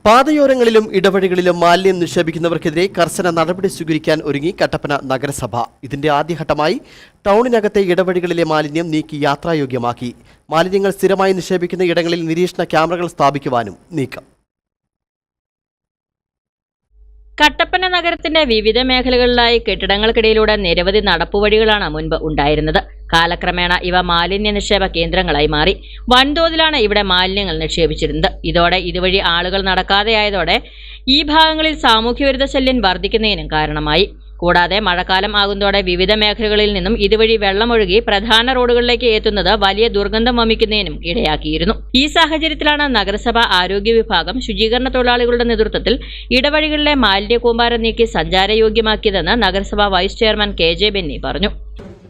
പാതയോരങ്ങളിലും ഇടവഴികളിലും മാലിന്യം നിക്ഷേപിക്കുന്നവർക്കെതിരെ കർശന നടപടി സ്വീകരിക്കാൻ ഒരുങ്ങി കട്ടപ്പന നഗരസഭ. ഇതിന്റെ ആദ്യഘട്ടമായി ടൗണിനകത്തെ ഇടവഴികളിലെ മാലിന്യം നീക്കി യാത്രായോഗ്യമാക്കി. മാലിന്യങ്ങൾ സ്ഥിരമായി നിക്ഷേപിക്കുന്ന ഇടങ്ങളിൽ നിരീക്ഷണ ക്യാമറകൾ സ്ഥാപിക്കുവാനും നീക്കം. കട്ടപ്പന നഗരത്തിന്റെ വിവിധ മേഖലകളിലായി കെട്ടിടങ്ങൾക്കിടയിലൂടെ നിരവധി നടപ്പുവഴികളാണ് മുൻപ് ഉണ്ടായിരുന്നത്. കാലക്രമേണ ഇവ മാലിന്യ നിക്ഷേപ കേന്ദ്രങ്ങളായി മാറി. വൻതോതിലാണ് ഇവിടെ മാലിന്യങ്ങൾ നിക്ഷേപിച്ചിരുന്നത്. ഇതോടെ ഇതുവഴി ആളുകൾ നടക്കാതെയായതോടെ ഈ ഭാഗങ്ങളിൽ സാമൂഹ്യവിരുദ്ധ ശല്യം വർദ്ധിക്കുന്നതിനും കാരണമായി. കൂടാതെ മഴക്കാലം ആകുന്നതോടെ വിവിധ മേഖലകളിൽ നിന്നും ഇതുവഴി വെള്ളമൊഴുകി പ്രധാന റോഡുകളിലേക്ക് എത്തുന്നത് വലിയ ദുർഗന്ധം വമിക്കുന്നതിനും ഇടയാക്കിയിരുന്നു. ഈ സാഹചര്യത്തിലാണ് നഗരസഭ ആരോഗ്യ വിഭാഗം ശുചീകരണ തൊഴിലാളികളുടെ നേതൃത്വത്തിൽ ഇടവഴികളിലെ മാലിന്യ കൂമ്പാരം നീക്കി സഞ്ചാരയോഗ്യമാക്കിയതെന്ന് നഗരസഭ വൈസ് ചെയർമാൻ KJ ബെന്നി പറഞ്ഞു.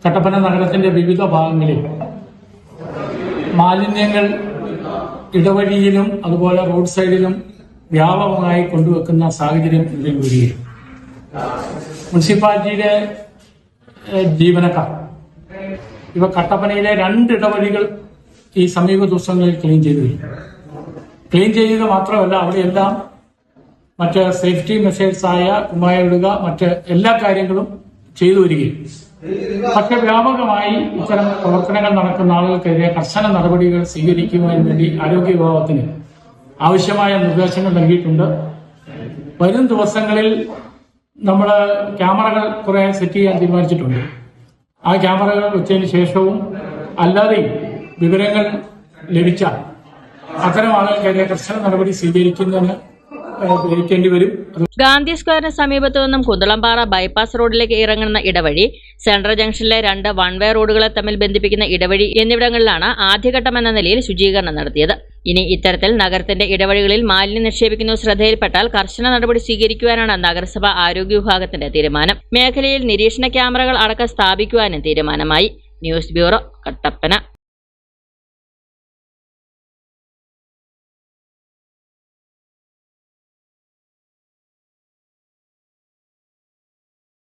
കട്ടപ്പന നഗരത്തിന്റെ വിവിധ ഭാഗങ്ങളിൽ മാലിന്യങ്ങൾ ഇടവഴിയിലും അതുപോലെ റോഡ് സൈഡിലും വ്യാപകമായി കൊണ്ടുവെക്കുന്ന സാഹചര്യം ഇതിൽ വരികയും മുനിസിപ്പാലിറ്റിയിലെ ജീവനക്കാർ ഇവ കട്ടപ്പനയിലെ 2 ഇടവഴികൾ ഈ സമീപ ദിവസങ്ങളിൽ ക്ലീൻ ചെയ്തത് മാത്രമല്ല അവിടെയെല്ലാം മറ്റ് സേഫ്റ്റി മെഷേഴ്സായ കുമ്മായിടുക മറ്റ് എല്ലാ കാര്യങ്ങളും ചെയ്തു വരികയും പക്ഷെ വ്യാപകമായി ഇത്തരം പ്രവർത്തനങ്ങൾ നടക്കുന്ന ആളുകൾക്കെതിരെ കർശന നടപടികൾ സ്വീകരിക്കുന്നതിന് വേണ്ടി ആരോഗ്യ വിഭാഗത്തിന് ആവശ്യമായ നിർദ്ദേശങ്ങൾ നൽകിയിട്ടുണ്ട്. വരും ദിവസങ്ങളിൽ നമ്മൾ ക്യാമറകൾ കുറെ സെറ്റ് ചെയ്യാൻ തീരുമാനിച്ചിട്ടുണ്ട്. ആ ക്യാമറകൾ വെച്ചതിന് ശേഷവും അല്ലാതെയും വിവരങ്ങൾ ലഭിച്ചാൽ അത്തരം ആളുകൾക്കെതിരെ കർശന നടപടി സ്വീകരിക്കുന്നതിന് വരും. ഗാന്ധി സ്ക്വയറിന് സമീപത്തു നിന്നും കുന്തളംപാറ ബൈപ്പാസ് റോഡിലേക്ക് ഇറങ്ങുന്ന ഇടവഴി, സെൻട്രൽ ജംഗ്ഷനിലെ 2 വൺ-വേ റോഡുകളെ തമ്മിൽ ബന്ധിപ്പിക്കുന്ന ഇടവഴി എന്നിവിടങ്ങളിലാണ് ആദ്യഘട്ടം എന്ന നിലയിൽ ശുചീകരണം നടത്തിയത്. ഇനി ഇത്തരത്തിൽ നഗരത്തിന്റെ ഇടവഴികളിൽ മാലിന്യം നിക്ഷേപിക്കുന്നത് ശ്രദ്ധയിൽപ്പെട്ടാൽ കർശന നടപടി സ്വീകരിക്കുവാനാണ് നഗരസഭ ആരോഗ്യ വിഭാഗത്തിന്റെ തീരുമാനം. മേഖലയിൽ നിരീക്ഷണ ക്യാമറകൾ അടക്കം സ്ഥാപിക്കുവാനും തീരുമാനമായി. News bureau, Kattappana.